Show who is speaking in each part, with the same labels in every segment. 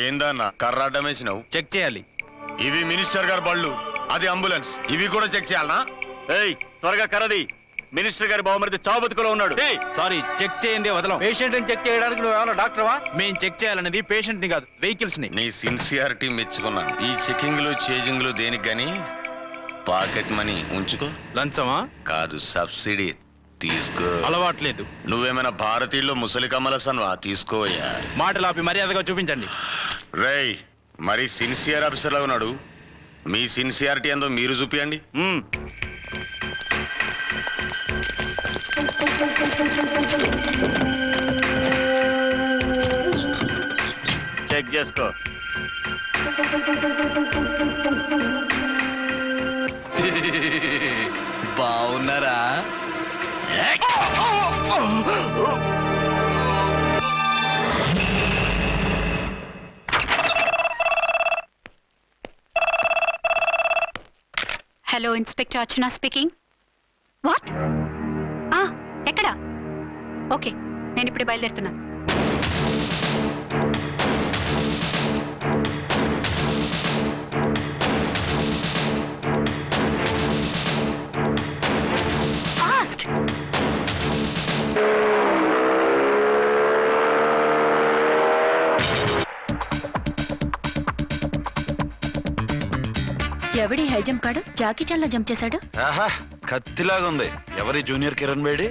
Speaker 1: ఏందన్నా కర్రాటం వేసినావు?
Speaker 2: చెక్ చేయాలి.
Speaker 1: ఇవి మినిస్టర్ గారి బళ్ళు, అది అంబులెన్స్, ఇవి కూడా చెక్ చేయాలనా?
Speaker 3: ఏయ్ త్వరగా కర్రది, మినిస్టర్ గారి బావమరిది చావు బతుకులో ఉన్నాడు.
Speaker 2: సారీ, చెక్ చేయండి వదలం.
Speaker 3: పేషెంట్ ని చెక్ చేయడానికి నువ్వు ఏమన్నా డాక్టర్వా?
Speaker 2: మేం చెక్ చేయాలనేది పేషెంట్ ని కాదు, వెహికల్స్ ని.
Speaker 1: నీ సిన్సియారిటీ మెచ్చుకున్నాను. ఈ చెకింగ్లు చేజింగ్లు దేనికి గాని పాకెట్ మనీ ఉంచుకో.
Speaker 2: లంచమా?
Speaker 1: కాదు, సబ్సిడీ తీసుకో.
Speaker 2: అలవాట్లేదు.
Speaker 1: నువ్వేమైనా భారతీయుల్లో ముసలి కమలసన్వా? తీసుకోయా.
Speaker 2: మాటలు ఆపి మర్యాదగా చూపించండి.
Speaker 1: రేయ్, మరి సిన్సియర్ ఆఫీసర్లా ఉన్నాడు, మీ సిన్సియారిటీ ఏందో మీరు చూపియండి.
Speaker 3: చెక్ చేసుకో.
Speaker 1: బాగున్నారా?
Speaker 4: Hello, inspector Archana speaking. What? ఎక్కడా? ఓకే, నేను ఇప్పుడు బయలుదేరుతున్నాను. ఎవడి హై జంప్ కాడు జాకీ చాన్ లో జంప్ చేశాడు.
Speaker 2: కత్తిలాగా ఉంది. ఎవరి జూనియర్ కిరణ్ బేడి?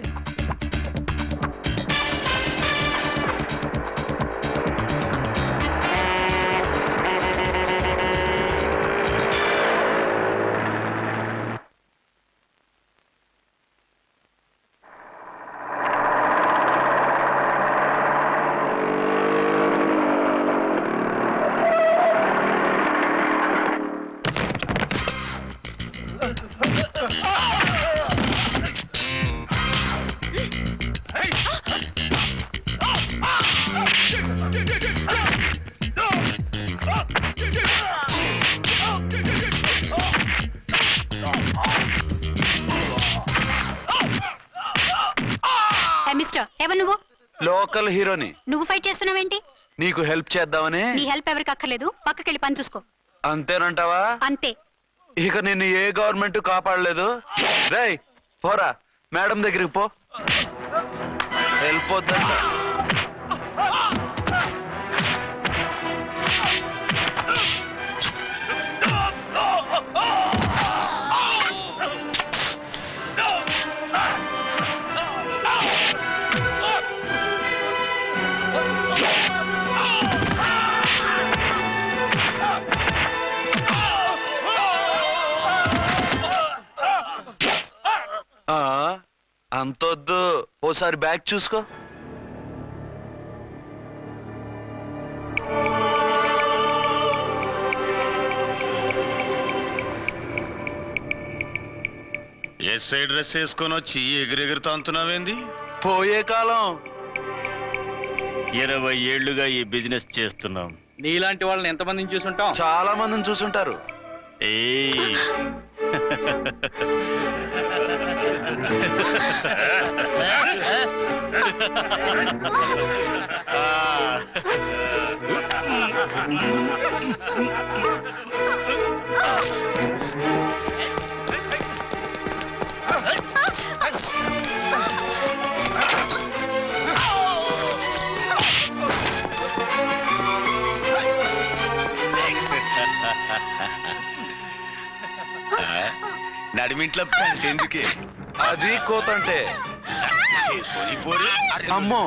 Speaker 2: లోకల్ హీరోని.
Speaker 4: నువ్వు ఫైట్ చేస్తున్నావేంటి?
Speaker 2: నీకు హెల్ప్ చేద్దామని.
Speaker 4: నీ హెల్ప్ ఎవరికి అక్కర్లేదు, పక్కకెళ్ళి పని చూసుకో.
Speaker 2: అంతేనంటావా?
Speaker 4: అంతే.
Speaker 2: ఇక నిన్ను ఏ గవర్నమెంట్ కాపాడలేదు. రేయ్ పోరా, మేడం దగ్గరికి పో. హెల్ప్ వద్దంట. అంతొద్దు, ఓసారి బ్యాగ్ చూసుకో.
Speaker 1: ఎస్ఐ డ్రెస్ వేసుకొని వచ్చి ఎగిరెగురుతా అంటున్నావేంది?
Speaker 2: పోయే కాలం.
Speaker 3: 20 ఏళ్లుగా ఈ బిజినెస్ చేస్తున్నాం.
Speaker 2: నీలాంటి వాళ్ళని ఎంతమందిని చూసుంటాం? చాలా మందిని చూసుంటారు.
Speaker 1: నడిమింట్లో ఎందుకే?
Speaker 2: అది కోత అంటే. అమ్మో,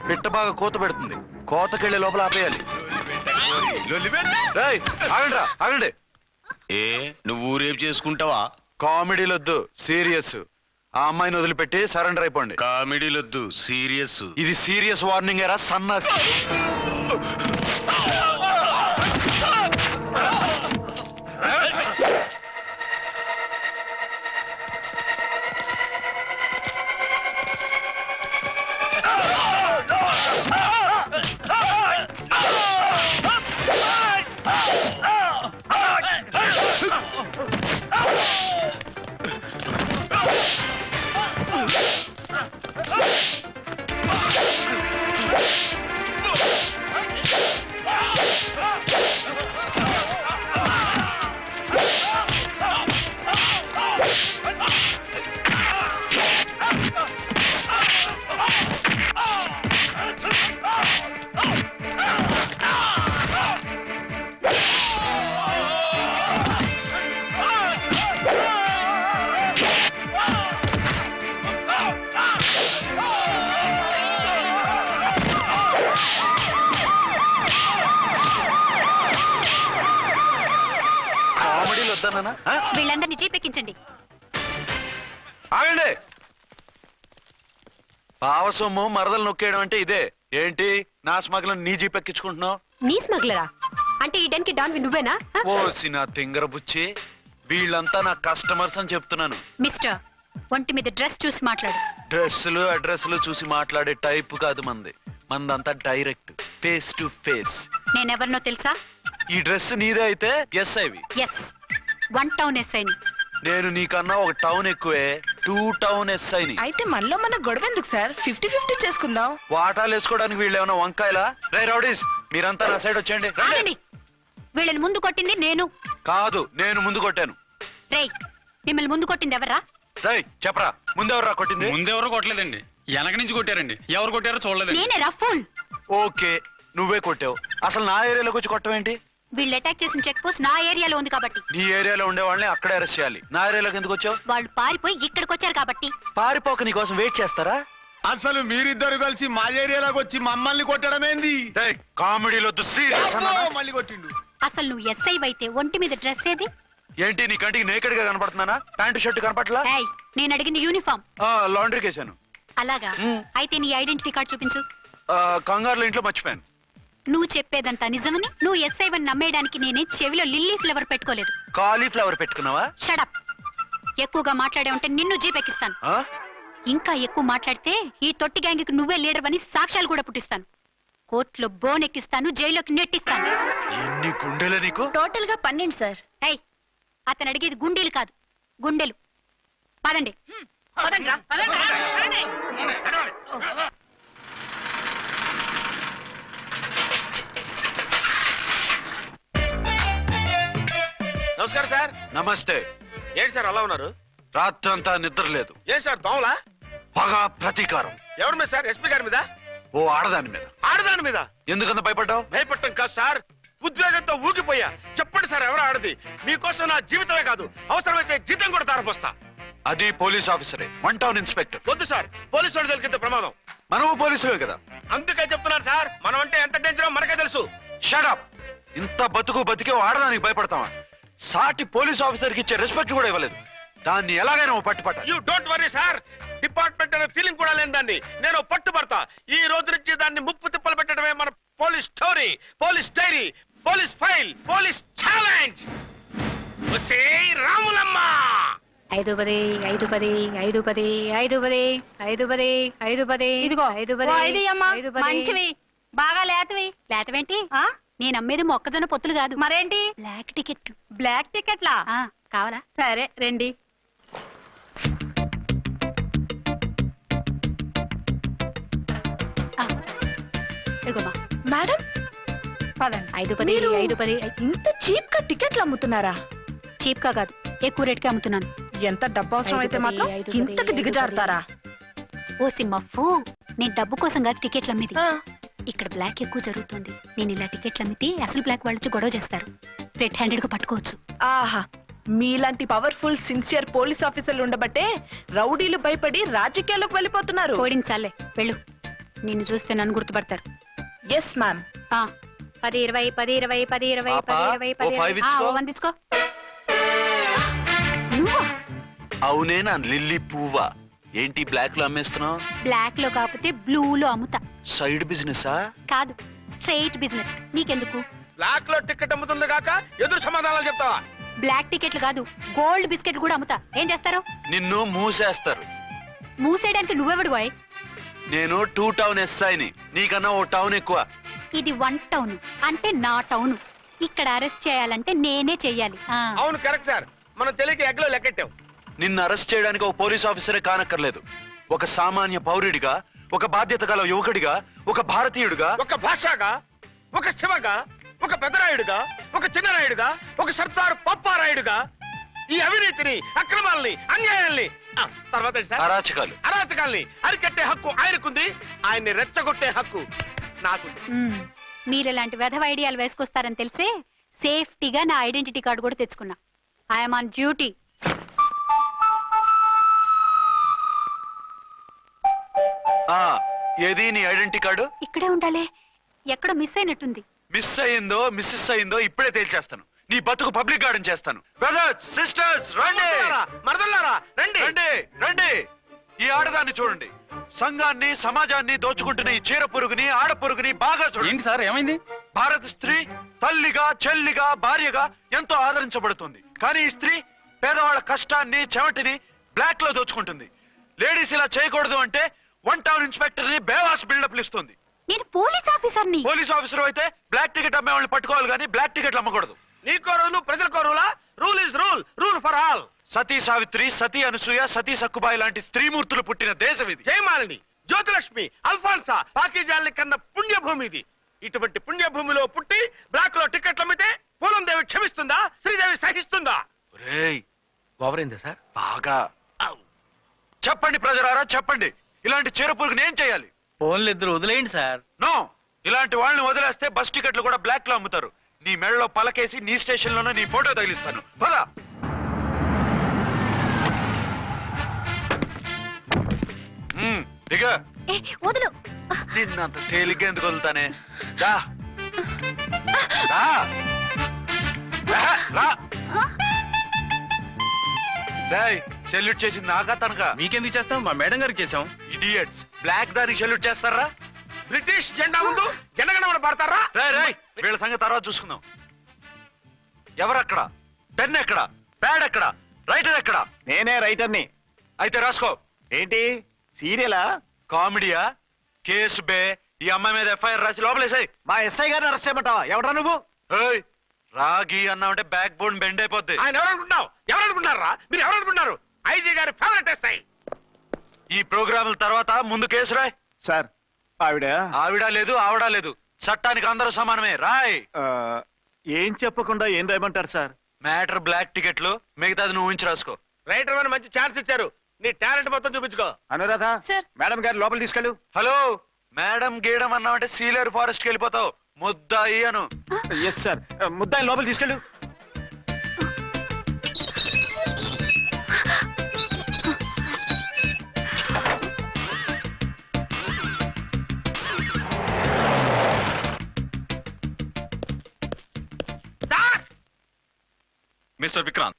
Speaker 2: పిట్ట బాగా కోత పెడుతుంది. కోతకెళ్ళే లోపల ఆపేయాలి. ఆగండి.
Speaker 1: ఏ నువ్వు రేపు చేసుకుంటావా?
Speaker 2: కామెడీలొద్దు, సీరియస్. ఆ అమ్మాయిని వదిలిపెట్టి సరెండర్ అయిపోండి.
Speaker 1: కామెడీలొద్దు, సీరియస్.
Speaker 2: ఇది సీరియస్ వార్నింగ్ ఏరా సన్నాసి. చేస్తున్నానా ఆ?
Speaker 4: వీళ్ళందరినీ జీప్ ఎక్కించండి.
Speaker 2: ఆగండి. పావసొమ్ము మరదలు నొక్కేయడం అంటే ఇదే. ఏంటి నా స్మగ్లం నీ జీప్ ఎక్కించుకుంటున్నావు?
Speaker 4: నీ స్మగ్లరా అంటే ఈ డెన్కి డాన్ నువ్వేనా?
Speaker 2: ఓసి నా తింగర బుచ్చి, వీళ్ళంతా నా కస్టమర్స్ అని చెప్తున్నాను.
Speaker 4: మిస్టర్, ఒంటి మీద డ్రెస్ చూసి మాట్లాడు.
Speaker 2: డ్రెస్సులు అడ్రస్లు చూసి మాట్లాడే టైప్ కాదు మంది. మందంతా డైరెక్ట్, ఫేస్ టు ఫేస్.
Speaker 4: నేనెవరినో తెలుసా?
Speaker 2: ఈ డ్రెస్ నీదే అయితే ఎస్ఐవి.
Speaker 4: ఎస్, 1 టౌన్ ఎస్ఐని.
Speaker 2: నేను నీకన్నా ఒక టౌన్ ఎక్కువే, 2 టౌన్ ఎస్ఐని.
Speaker 5: అయితే మనలో మన గొడవ ఎందుకు సార్? 50-50 చేసుకుందాం.
Speaker 2: వాటాలు వేసుకోవడానికి వీళ్ళు ఏమైనా వంకాయలా? రే రౌడీస్, మీరంతా నా సైడ్ వచ్చేయండి. రండి.
Speaker 4: ఆగండి. వీళ్ళని ముందు కొట్టింది నేను
Speaker 2: కాదు, నేను ముందు కొట్టాను.
Speaker 4: రేయ్, మిమ్మల్ని ముందు కొట్టింది ఎవరా?
Speaker 2: రేయ్ చెప్పరా, ముందెవర్రా కొట్టింది?
Speaker 3: ముందెవరు కొట్టలేదండి, వెనక నుంచి కొట్టారండి. ఎవరు కొట్టారో చూడలేదండి.
Speaker 4: నేనే రఫూల్.
Speaker 2: ఓకే, నువ్వే కొట్టావు. అసలు నా ఏరియాలోకి వచ్చి కొట్టవేంటి?
Speaker 4: వీళ్ళు అటాక్ చేసిన చెక్ పోస్ట్ నా ఏరియాలో ఉంది కాబట్టి.
Speaker 2: నీ ఏరియాలో ఉండే వాళ్ళని అక్కడే అరెస్ట్ చేయాలి. నా ఏరియాలోకి ఎందుకు వచ్చావు?
Speaker 4: వాళ్ళు పారిపోయి ఇక్కడికి వచ్చారు కాబట్టి.
Speaker 2: పారిపోక నీ కోసం వెయిట్ చేస్తారా?
Speaker 3: అసలు మీరిద్దరు కలిసి మా ఏరియాలోకి వచ్చి మమ్మల్ని కొట్టడమేంది?
Speaker 2: కామెడీలో సీరియస్
Speaker 3: మళ్ళీ కొట్టిండు.
Speaker 4: అసలు నువ్వు ఎస్ఐ అయితే ఒంటి మీద డ్రెస్ ఏది?
Speaker 2: ఏంటి నీ కంటికి నేకెడ్ గా కనపడుతున్నానా? Pant shirt కనపట్లా?
Speaker 4: ఏయ్, నేను అడిగింది యూనిఫామ్.
Speaker 2: లాండ్రీకి వేసాను.
Speaker 4: అలాగా? అయితే నీ ఐడెంటిటీ కార్డ్ చూపించు.
Speaker 2: కంగారులో ఇంట్లో మర్చిపోయాను.
Speaker 4: నువ్వు చెప్పేదంతా నిజమని నువ్వు ఎస్ఐ వని నమ్మేయడానికి నేనే చెవిలో లిల్లీ ఫ్లవర్ పెట్టుకోలేదు.
Speaker 2: కాలీఫ్లవర్ పెట్టుకున్నావా?
Speaker 4: షడప్. ఎక్కువగా మాట్లాడే ఉంటే నిన్ను జీప్ ఎక్కిస్తాను.
Speaker 2: ఆ?
Speaker 4: ఇంకా ఎక్కువ మాట్లాడితే ఈ తొట్టి గ్యాంగ్కి నువ్వే లీడర్ అని సాక్ష్యాలు కూడా పుట్టిస్తాను. కోర్టులో బోన్ ఎక్కిస్తాను, జైల్లోకి నెట్టిస్తాను.
Speaker 2: ఎన్ని గుండెలు నీకు?
Speaker 5: టోటల్ గా 12 సార్.
Speaker 4: ఏయ్, అతను అడిగేది గుండెలు కాదు, గుండెలు. పదండి.
Speaker 3: నమస్కారం సార్.
Speaker 2: నమస్తే.
Speaker 3: ఏంటి సార్ అలా ఉన్నారు?
Speaker 2: రాత్రంతా నిద్ర లేదు.
Speaker 3: ఏం సార్ దోమలా?
Speaker 2: పగ ప్రతీకారం.
Speaker 3: ఎవరి మీద సార్? ఎస్పీ గారి మీద?
Speaker 2: ఓ ఆడదాని మీద.
Speaker 3: ఆడదాని మీద?
Speaker 2: ఎందుకంత భయపడ్డావు?
Speaker 3: భయపడటం కాదు సార్, ఉద్వేగంతో ఊగిపోయా. చెప్పండి సార్, ఎవరు ఆడది? మీకోసం నా జీవితమే కాదు, అవసరమైతే జీతం కూడా తారపోస్తా.
Speaker 2: అది పోలీస్ ఆఫీసరే, 1 టౌన్ ఇన్స్పెక్టర్.
Speaker 3: వద్దు సార్, పోలీసు వాడు దొరికితే ప్రమాదం.
Speaker 2: మనము పోలీసులే కదా.
Speaker 3: అందుకే చెప్తున్నారు సార్, మనం అంటే ఎంత డేంజరో మనకే తెలుసు.
Speaker 2: షడప్. ఇంత బతికే ఆడదానికి భయపడతావా? సాటి పోలీస్ ఆఫీసర్ కి ఇచ్చే రెస్పెక్ట్ కూడా ఇవ్వలేదు. దాన్ని ఎలాగైనా పట్టుపట్ట.
Speaker 3: You don't worry sir, department అనే ఫీలింగ్ కూడా లేని దాన్ని నేను పట్టుబడతా. ఈ రోజు నుంచి దాన్ని ముప్పు తిప్పలు పెట్టడమే మన police story, police diary, police file, police challenge. Ramulamma
Speaker 4: 510 510 510 510 510 510. ఇదిగో 510
Speaker 5: మంచివి, బాగా లేతవి.
Speaker 4: లేతవేంటి? నేను అమ్మేది మొక్కజొన్న పొత్తులు కాదు.
Speaker 5: మరేంటి?
Speaker 4: బ్లాక్ టికెట్లు.
Speaker 5: బ్లాక్ టికెట్లా?
Speaker 4: కావాలా?
Speaker 5: సరే రండి.
Speaker 4: ఇదిగోమా
Speaker 5: మేడం పదండి.
Speaker 4: 510 510.
Speaker 5: ఇంత చీప్ గా టికెట్లు అమ్ముతున్నారా?
Speaker 4: చీప్ గా కాదు, ఎక్కువ రేట్ కి అమ్ముతున్నాను.
Speaker 5: ఎంత డబ్బు అవసరం అయితే మాత్రం
Speaker 4: 510,
Speaker 5: ఇంతకు దిగజారుతారా?
Speaker 4: ఓ సిమ్మఫు, నేను డబ్బు కోసం కాదు టికెట్లు అమ్మేది.
Speaker 5: ఆ,
Speaker 4: ఇక్కడ బ్లాక్ ఎక్కువ జరుగుతుంది. నేను ఇలా టికెట్లు అమ్మితే అసలు బ్లాక్ వాళ్ళు వచ్చి గొడవ చేస్తారు. రెడ్ హ్యాండెడ్ గా పట్టుకోవచ్చు.
Speaker 5: ఆహా, మీలాంటి పవర్ఫుల్ సిన్సియర్ పోలీస్ ఆఫీసర్లు ఉండబట్టే రౌడీలు భయపడి రాజకీయాల్లోకి వెళ్ళిపోతున్నారు.
Speaker 4: ఓడించాలే, వెళ్ళు. నిన్ను చూస్తే నన్ను గుర్తుపడతారు.
Speaker 5: Yes ma'am.
Speaker 4: 10 20 10 20 10 20
Speaker 2: పాపా,
Speaker 4: 10 20
Speaker 2: ఓ 5
Speaker 4: 10
Speaker 2: ఇచ్చుకో.
Speaker 4: 1 తీసుకో. నువ్వా?
Speaker 2: అవునే నా లిల్లీ పువ్వా. ఏంటి బ్లాక్ లో అమ్మేస్తున్నావు?
Speaker 4: బ్లాక్ లో కాకపోతే బ్లూ లో అమ్ముతా.
Speaker 2: సైడ్ బిజినెసా?
Speaker 4: కాదు, స్ట్రైట్ బిజినెస్. నీకెందుకు?
Speaker 3: బ్లాక్ లో టికెట్ అమ్ముతుంది కాక ఎదురు సమాధానాలు చెప్తావా?
Speaker 4: బ్లాక్ టికెట్లు కాదు, గోల్డ్ బిస్కెట్ కూడా అమ్ముతా. ఏం చేస్తారు?
Speaker 2: నిన్ను మూసేస్తారు.
Speaker 4: మూసేయడానికి నువ్వెవడు బాయ్?
Speaker 2: నేను 2 టౌన్ ఎస్ఐని, నీకన్నా ఓ టౌన్ ఎక్కువ.
Speaker 4: ఇది 1 టౌన్ అంటే నా టౌన్. ఇక్కడ అరెస్ట్ చేయాలంటే నేనే చెయ్యాలి.
Speaker 3: అవును కరెక్ట్ సార్, మనం తెలియక ఎగ్లో లెక్కెట్టాం.
Speaker 2: నిన్ను అరెస్ట్ చేయడానికి ఒక పోలీస్ ఆఫీసరే కానక్కర్లేదు. ఒక సామాన్య పౌరుడిగా, ఒక బాధ్యత గల యువకుడిగా, ఒక భారతీయుడిగా,
Speaker 3: ఒక భాషగా, ఒక శివగా, ఒక పెద్దరాయుడుగా, ఒక చిన్నరాయుడుగా, ఒక సర్దార్ పప్పారాయుడుగా ఈ అవినీతిని, అక్రమాలని, అన్యాయాల్ని, తర్వాత ఏంటి సార్? అరాచకాల్ని అరికట్టే హక్కు ఆయనకుంది. ఆయన్ని రెచ్చగొట్టే హక్కు నాకుంది.
Speaker 4: మీరు ఇలాంటి వెధవ ఐడియాలు వేసుకొస్తారని తెలిసే సేఫ్టీగా నా ఐడెంటిటీ కార్డు కూడా తెచ్చుకున్నా. I'm on duty.
Speaker 2: ఏది నీ ఐడెంటిటీ కార్డు?
Speaker 4: ఇక్కడే ఉండాలి. ఎక్కడో మిస్ అయినట్టుంది.
Speaker 2: మిస్ అయిందో మిస్సెస్ అయిందో ఇప్పుడే తేల్చేస్తాను. నీ బతుకు పబ్లిక్ గార్డెన్ చేస్తాను. బ్రదర్స్, సిస్టర్స్, రండి.
Speaker 3: మరదల్లారా రండి.
Speaker 2: రండి రండి. ఈ ఆడదాన్ని చూడండి. సంఘాన్ని, సమాజాన్ని దోచుకుంటున్న ఈ చీర పురుగుని, ఆడ పురుగుని బాగా చూడండి.
Speaker 6: సార్ ఏమైంది?
Speaker 2: భారత స్త్రీ తల్లిగా, చెల్లిగా, భార్యగా ఎంతో ఆదరించబడుతుంది. కానీ ఈ స్త్రీ పేదవాళ్ల కష్టాన్ని, చెమటిని బ్లాక్ లో దోచుకుంటుంది. లేడీస్ ఇలా చేయకూడదు అంటే 1 టౌన్ ఇన్స్పెక్టర్ ని బేవాస్ బిల్డప్ ఇస్తుంది.
Speaker 4: నేను పోలీస్ ఆఫీసర్ని.
Speaker 2: పోలీస్ ఆఫీసర్ అయితే బ్లాక్ టికెట్ అమ్మే వాళ్ళని పట్టుకోవాలి కానీ బ్లాక్ టికెట్లు అమ్మకూడదు.
Speaker 3: నీకో రూలు, ప్రజలకో రూలా? Rule is rule, rule for all.
Speaker 2: Sati Savitri, Sati Anasuya, Sati Sakkubai లాంటి స్త్రీమూర్తులు పుట్టిన దేశం ఇది.
Speaker 3: జయమాలిని, జ్యోతిలక్ష్మి, అల్ఫాన్సా, పాకిజాల్ని కన్న పుణ్యభూమి ఇది. ఇటువంటి పుణ్యభూమిలో పుట్టి బ్లాక్ లో టికెట్లు అమ్మితే పూలందేవి క్షమిస్తుందా? శ్రీదేవి సహిస్తుందా?
Speaker 2: రేయ్,
Speaker 3: ఓవరైందా సార్?
Speaker 2: బాగా చెప్పండి ప్రజలారా, చెప్పండి. ఇలాంటి చీర పురుగుని ఏం చేయాలి?
Speaker 6: ఫోన్లు ఇద్దరు వదిలేయండి సార్.
Speaker 2: నో, ఇలాంటి వాళ్ళని వదిలేస్తే బస్ టికెట్లు కూడా బ్లాక్ లో అమ్ముతారు. నీ మెడలో పలకేసి నీ స్టేషన్ లోనే నీ ఫోటో తగిలిస్తాను. పద. దిగా.
Speaker 4: వదులు.
Speaker 2: నిన్నంత తేలిగ్గా ఎందుకు వదులుతానే? రా. రా. రా. రేయ్, సెల్యూట్ చేసింది నాకా తనకా?
Speaker 6: మీకెందుకు చేస్తాం? మా మేడం గారికి చేసాం.
Speaker 2: ఇడియట్స్, బ్లాక్ దానికి సెల్యూట్ చేస్తారా?
Speaker 3: బ్రిటిష్ జెండా ముందు జనగణమన పడతారా?
Speaker 2: రేయ్, వీళ్ళ సంగతి తర్వాత చూసుకుందాం. ఎవరక్కడ? పెన్ ఎక్కడ? ప్యాడ్ ఎక్కడ? రైటర్ ఎక్కడ?
Speaker 6: నేనే రైటర్ని.
Speaker 2: అయితే రాసుకో.
Speaker 6: ఏంటి సీరియలా?
Speaker 2: కామెడీయా? కేసు బే. ఈ అమ్మాయి మీద ఎఫ్ఐఆర్ రాసి లోపలేసాయి.
Speaker 6: మా ఎస్ఐ గారిని అరెస్ట్ చేయమంటావా? ఎవడరా నువ్వు?
Speaker 2: ఏయ్, రాగి అన్నావంటే బ్యాక్ బోన్ బెండ్ అయిపోద్ది.
Speaker 3: ఆయన ఎవరనుకుంటున్నావు? ఎవరనుకుంటున్నారా మీరు? ఎవరనుకుంటున్నారు? ఐజీ గారి ఫేవరెట్ ఎస్ఐ.
Speaker 2: ఈ ప్రోగ్రాముల తర్వాత ముందు కేసు రాయ్.
Speaker 6: సార్ ఆవిడ
Speaker 2: ఆవిడ లేదు, ఆవిడ లేదు. చట్టానికి అందరూ సమానమే. రాయ్.
Speaker 6: ఏం చెప్పకుండా ఏం రాయమంటారు సార్?
Speaker 2: మ్యాటర్ బ్లాక్ టికెట్లు, మిగతాది నువ్వు ఊహించి రాసుకో.
Speaker 3: రైటర్ అని మంచి ఛాన్స్ ఇచ్చారు. నీ టాలెంట్ మొత్తం చూపించుకో.
Speaker 6: అనురాధ,
Speaker 4: సార్.
Speaker 6: మేడం గారు లోపల తీసుకెళ్ళు.
Speaker 2: హలో, మేడం గీయడం అన్నావంటే సీలేరు ఫారెస్ట్ కి వెళ్ళిపోతావు. ముద్దాయి అను.
Speaker 6: Yes sir. ముద్దాయి లోపల తీసుకెళ్ళు.
Speaker 2: Mister Vikrant.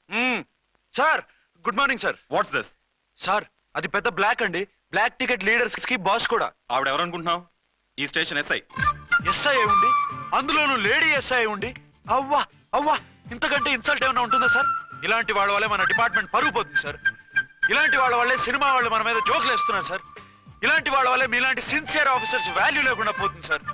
Speaker 2: Sir, good morning sir.
Speaker 6: What's this?
Speaker 2: Sir, అది పెద్ద బ్లాక్ అండి. బ్లాక్ టికెట్ లీడర్స్ కి బాస్ కూడా.
Speaker 6: ఆవిడ ఎవరనుకుంటున్నావు? ఈ స్టేషన్ ఎస్ఐ.
Speaker 2: ఎస్ఐ ఉండి, అందులోనూ లేడీ ఎస్ఐ ఉండి, అవ్వా అవ్వా, ఇంతకంటే ఇన్సల్ట్ ఏమైనా ఉంటుందా సార్? ఇలాంటి వాళ్ళ వల్లే మన డిపార్ట్మెంట్ పరుగు పోతుంది సార్. ఇలాంటి వాళ్ళ వల్లే సినిమా వాళ్ళు మన మీద జోకులు వేస్తున్నారు సార్. ఇలాంటి వాళ్ళ వల్లే మీలాంటి సిన్సియర్ ఆఫీసర్స్ వాల్యూ లేకుండా పోతుంది సార్.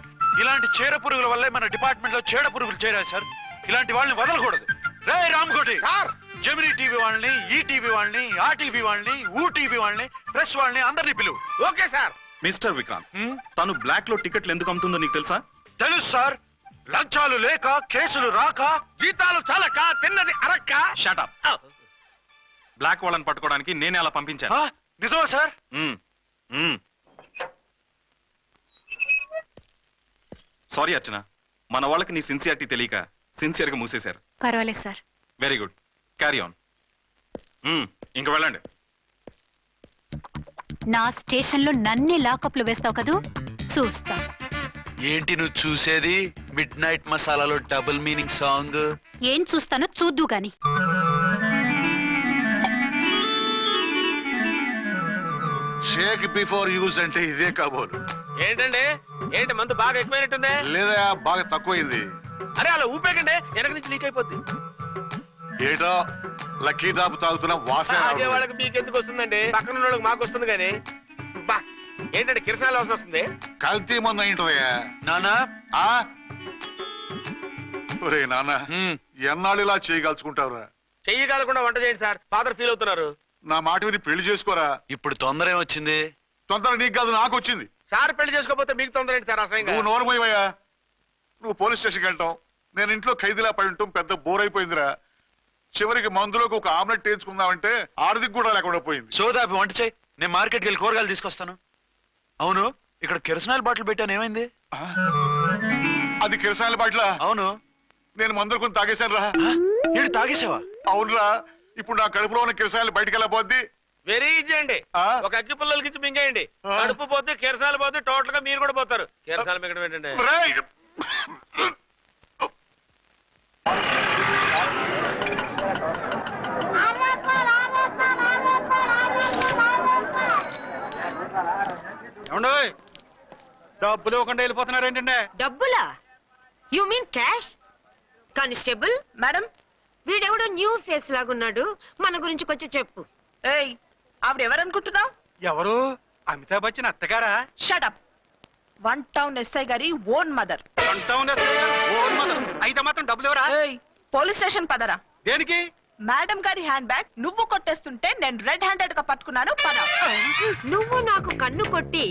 Speaker 2: ఇలాంటి చీడ పురుగుల వల్లే మన డిపార్ట్మెంట్ లో చీడ పురుగులు చేరారు సార్. ఇలాంటి వాళ్ళని వదలకూడదు. రే రామ్కోటి
Speaker 3: సార్,
Speaker 2: జమినీ టీవీ వాళ్ళని, ఈ టీవీ వాళ్ళని, ఆ టీవీ వాళ్ళని, ఊ టీవీ వాళ్ళని, ప్రెస్ వాళ్ళని అందరినీ పిలువు.
Speaker 3: Okay sir.
Speaker 6: మిస్టర్ విక్రాంత్, తను బ్లాక్ లో టికెట్లు ఎందుకు అమ్ముతుందో నీకు తెలుసా?
Speaker 2: తెలుసు సార్. లంచాలు లేక, కేసులు రాక,
Speaker 3: జీతాలు చాలక, తిన్నది అరక్క.
Speaker 6: షటప్. బ్లాక్ వాళ్ళని పట్టుకోవడానికి నేనే అలా పంపించాను.
Speaker 2: నిజమా సార్?
Speaker 6: సారీ అర్చన, మన వాళ్ళకి నీ సిన్సియారిటీ తెలియక సిన్సియర్ గా మూసేశారు.
Speaker 4: పర్వాలేదు sir.
Speaker 6: Very good, carry on. ఇంక వెళ్ళండి.
Speaker 4: నా స్టేషన్ లో నన్నే లాకప్ లో వేస్తావు కదూ? చూస్తా.
Speaker 2: ఏంటి నువ్వు చూసేది? మిడ్ నైట్ మసాలాలో డబుల్ మీనింగ్ సాంగ్.
Speaker 4: ఏం చూస్తానో చూద్దు గాని.
Speaker 1: షేక్ బిఫోర్ యూజ్ అంటే ఇదే కాబోలు.
Speaker 3: ఏంటండి, ఏంటి మందు బాగా ఎక్కువైనట్టుందే?
Speaker 1: లేదా బాగా తక్కువైంది.
Speaker 3: అరే అలా ఊపేకండి, వెనక నుంచి లీక్ అయిపోద్ది.
Speaker 1: ఏటో లక్కీ డ్రాప్ తాగుతున్న వాసన
Speaker 3: తాగే
Speaker 1: రావడం.
Speaker 3: వాళ్ళకి మీకెందుకు వస్తుందండి? పక్కన ఉన్న వాళ్ళకి మాకు వస్తుంది కానీ. బా, ఏంటంటే కిరసనాలు అవసరం వస్తుంది.
Speaker 1: కల్తీ మందు అయింటదయ్యా.
Speaker 2: నానా,
Speaker 1: ఆ? ఒరే నాన్న, ఎన్నాళ్ళు ఇలా చేయగలుచుకుంటావురా?
Speaker 3: చెయ్యగలకుండా వంట చేయండి సార్, ఫాదర్ ఫీల్ అవుతున్నారు.
Speaker 1: నా మాట విని పెళ్లి చేసుకోరా.
Speaker 2: ఇప్పుడు తొందర ఏమొచ్చింది?
Speaker 1: తొందర నీకు కాదు, నాకు వచ్చింది.
Speaker 3: సార్ పెళ్లి చేసుకోకపోతే మీకు తొందర ఏంటి సార్? అసహ్యంగా.
Speaker 1: నువ్వు నోరుమోయవయ్యా. నువ్వు పోలీస్ స్టేషన్కి వెళ్తాం, నేను ఇంట్లో ఖైదీలా పడి ఉంటాం. పెద్ద బోర్ అయిపోయిందిరా. చివరికి మందులోకి ఒక ఆమ్లెట్ వేయించుకుందామంటే ఆర్థిక కూడా లేకుండా పోయింది.
Speaker 2: సోదాపి వంట చేయి, నేను మార్కెట్కి వెళ్ళి కూరగాయలు తీసుకొస్తాను. అవును, ఇక్కడ కిరసనాయిల్ బాటిల్ పెట్టాను, ఏమైంది?
Speaker 1: ఆ? అది కిరసాయల బాట్ల.
Speaker 2: అవును.
Speaker 1: నేను మందులు కొని తాగేశాను రా.
Speaker 2: ఏంటి తాగేసావా?
Speaker 1: అవునురా. ఇప్పుడు నా కడుపులో ఉన్న కిరసాయలు బయటికి వెళ్ళబోద్ది.
Speaker 3: వెరీ ఈజీ అండి.
Speaker 1: ఆ?
Speaker 3: ఒక అగ్గి పుల్లలకి ఇచ్చి మింగేయండి.
Speaker 1: ఆ?
Speaker 3: కడుపు పోతే కిరసాలు పోతే టోటల్ గా మీరు కూడా పోతారు. కిరసాలు మింగడం ఏంటండి?
Speaker 1: రేయ్!
Speaker 3: ఏమండో డబ్బులు ఇవ్వకుండా వెళ్ళిపోతున్నారు ఏంటండి?
Speaker 7: డబ్బులా? You mean cash? Constable
Speaker 5: madam
Speaker 7: వీడెవడో న్యూ ఫేస్ లాగున్నాడు, మన గురించి కొంచెం చెప్పు.
Speaker 5: ఏయ్ ఆవిడ ఎవరనుకుంటున్నావు?
Speaker 3: ఎవరు? అమితాబ్ బచ్చన్ అత్తగారా?
Speaker 5: షటప్. 1 టౌన్ ఎస్ఐ గారి ఓన్ మదర్.
Speaker 3: అయితే మాత్రం డబ్బులు ఎవరా?
Speaker 5: ఏయ్ పోలీస్ స్టేషన్ పదరా.
Speaker 3: దేనికి?
Speaker 5: మేడం గారి హ్యాండ్ బ్యాగ్ నువ్వు కొట్టేస్తుంటే నేను రెడ్ హ్యాండెడ్ గా పట్టుకున్నాను. పద.
Speaker 7: నువ్వు నాకు కన్ను కొట్టి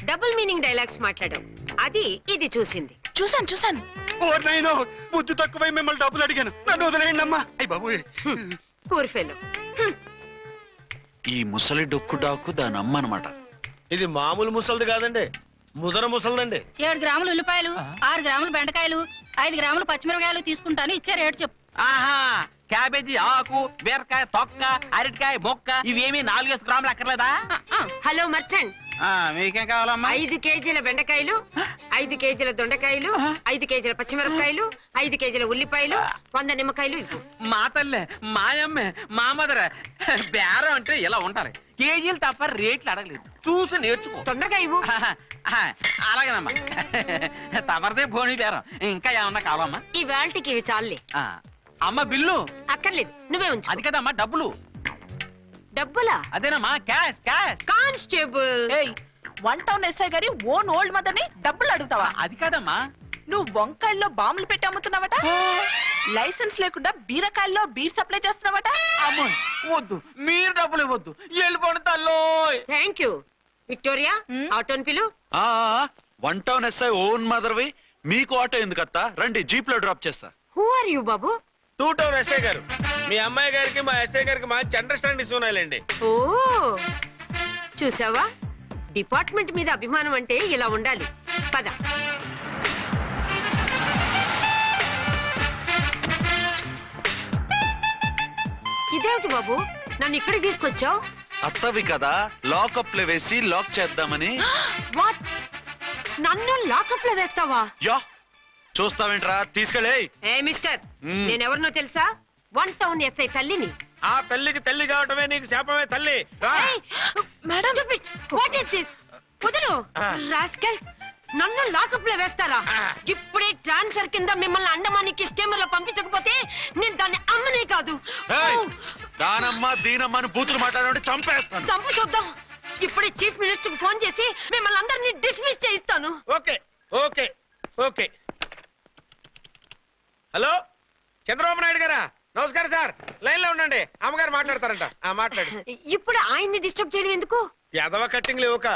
Speaker 7: డబుల్ మీనింగ్ డైలాగ్స్ మాట్లాడావు, అది ఇది చూసింది.
Speaker 5: చూసాను.
Speaker 3: బుద్ధి తక్కువై మిమ్మల్ని డబ్బులు అడిగాను, నన్ను వదిలేయండి అమ్మా. అయ్యి బాబు,
Speaker 7: పూర్ ఫెలో.
Speaker 2: ఈ ముసలి డొక్కు డాకు దాని అమ్మ అనమాట.
Speaker 3: ఇది మామూలు ముసలిది కాదండి, ముదర ముసలిదండి.
Speaker 4: 7 గ్రాములు ఉల్లిపాయలు, 6 గ్రాములు బెండకాయలు, 5 గ్రాములు పచ్చిమిరపకాయలు తీసుకుంటాను. ఇచ్చే రేటు చెప్పు.
Speaker 8: ఆహా, క్యాబేజీ ఆకు, బీరకాయ తొక్క, అరటికాయ బొక్క ఇవేమి 4 గ్రాములు అక్కర్లేదా?
Speaker 7: హలో మర్చండ్,
Speaker 8: మీకేం కావాలమ్మా?
Speaker 7: 5 కేజీల బెండకాయలు, 5 కేజీల దొండకాయలు, 5 కేజీల పచ్చిమిరపకాయలు, 5 కేజీల ఉల్లిపాయలు, 100 నిమ్మకాయలు ఇవ్వు.
Speaker 8: మా తల్లే, మాయమ్మే, మా మదర బేరం అంటే ఇలా ఉంటారు. కేజీలు తప్ప రేట్లు అడగలేదు, చూసి నేర్చుకో.
Speaker 7: తొందరగా ఇవ్వు.
Speaker 8: అలాగేనమ్మా. తమరిదే భోని బేరం. ఇంకా ఏమన్నా కావాలమ్మా?
Speaker 7: ఈ వేల్టికి ఇవి చాలే.
Speaker 8: అమ్మ బిల్లు
Speaker 7: అక్కర్లేదు, నువ్వే ఉంచు.
Speaker 8: అది కదమ్మా డబ్బులు.
Speaker 7: డబ్బులా?
Speaker 8: అదేనమ్మా క్యాష్.
Speaker 7: కానిస్టేబుల్,
Speaker 5: ఏయ్ 1 టౌన్ ఎస్ఐ గారి ఓన్ ఓల్డ్ మదర్ ని డబ్బులు అడుగుతావా?
Speaker 8: అది కాదమ్మా.
Speaker 5: నువ్వు వంకాయల్లో బాంబులు పెట్టి అమ్ముతున్నావట, లైసెన్స్ లేకుండా బీరకాయల్లో బీర్ సప్లై చేస్తున్నావట.
Speaker 8: అమ్మో వద్దు, మీరు డబ్బులు ఇవ్వద్దు, వెళ్ళిపోండి తల్లో.
Speaker 7: Thank you. విక్టోరియా, ఆటోన్ పిలు.
Speaker 2: 1 టౌన్ ఎస్ఐ ఓన్ మదర్వి, మీకు ఆటో ఎందుకు అత్తా? రండి, జీప్ లో డ్రాప్ చేస్తా.
Speaker 7: హూ ఆర్ యూ బాబు?
Speaker 3: 2 టౌన్ ఎస్ఐ గారు, మీ అమ్మాయి గారికి మా ఎస్ఐ గారికి మంచి అండర్స్టాండింగ్ ఉన్నాయిలేండి.
Speaker 7: ఓ చూసావా, డిపార్ట్మెంట్ మీద అభిమానం అంటే ఇలా ఉండాలి. పద. ఇదేమిటి బాబు, నన్ను ఇక్కడికి తీసుకొచ్చావు?
Speaker 2: అత్తవి కదా, లాకప్ లో వేసి లాక్ చేద్దామని.
Speaker 7: వాట్? నన్ను లాకప్ లో వేస్తావా?
Speaker 2: యా, చూస్తావేంట్రా, తీసుకెళ్ళే.
Speaker 7: ఏ మిస్టర్, నేనెవరినో తెలుసా? 1 టౌన్ ఎస్ఐ తల్లిని.
Speaker 3: ఆ తల్లికి తల్లి కావటమే నీకు శాపమే తల్లి. రా.
Speaker 7: Madam, what is this? కుదరు రాస్కల్, నన్ను లాకప్ లో వేస్తారా? ఇప్పుడే ట్రాన్స్ఫర్ కింద మిమ్మల్ని అండమానికి స్టీమర్ లో పంపించకపోతే నేను దాన్ని అమ్మనే కాదు.
Speaker 2: దానమ్మ దీనమ్మ బూతులు మాట్లాడే చంపేస్తాను.
Speaker 7: చంపు చూద్దాం. ఇప్పుడే చీఫ్ మినిస్టర్ కి ఫోన్ చేసి మిమ్మల్ని అందరినీ డిస్మిస్ చేయిస్తాను.
Speaker 3: Okay okay okay. Hello, Chandrababu Naidu గారా? నమస్కారం సార్, లైన్ లో ఉండండి, అమ్మగారు మాట్లాడతారంట. మాట్లాడు.
Speaker 7: ఇప్పుడు ఆయన్ని డిస్టర్బ్ చేయడం ఎందుకు?
Speaker 3: ఎదవ కట్టింగ్ లేవుక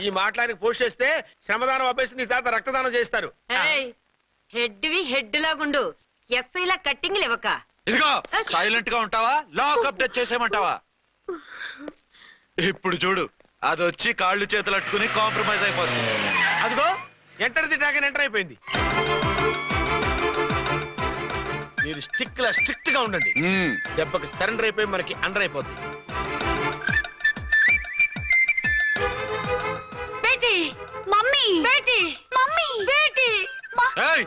Speaker 3: ఈ మాట్లాడికి పోస్ట్ చేస్తే శ్రమదానం అభ్యసి నీ తాత రక్తదానం చేస్తారు.
Speaker 7: హెడ్ లాగుండు, ఎస్ఐలా కట్టింగ్ లేవక.
Speaker 2: ఇదిగో సైలెంట్ గా ఉంటావా, లాక్ అప్డేట్ చేసేయమంటావా? ఇప్పుడు చూడు, అది వచ్చి కాళ్ళు చేతులు అట్టుకుని కాంప్రమైజ్ అయిపోతుంది.
Speaker 3: అదిగో ఎంటర్ ది డ్రాగన్ ఎంటర్ అయిపోయింది. మీరు స్ట్రిక్ట్ గా ఉండండి, దెబ్బకి సరెండర్ అయిపోయి మనకి అండర్ అయిపోద్ది.
Speaker 7: Beti, mummy, Beti, mummy, Beti.
Speaker 2: ఏయ్,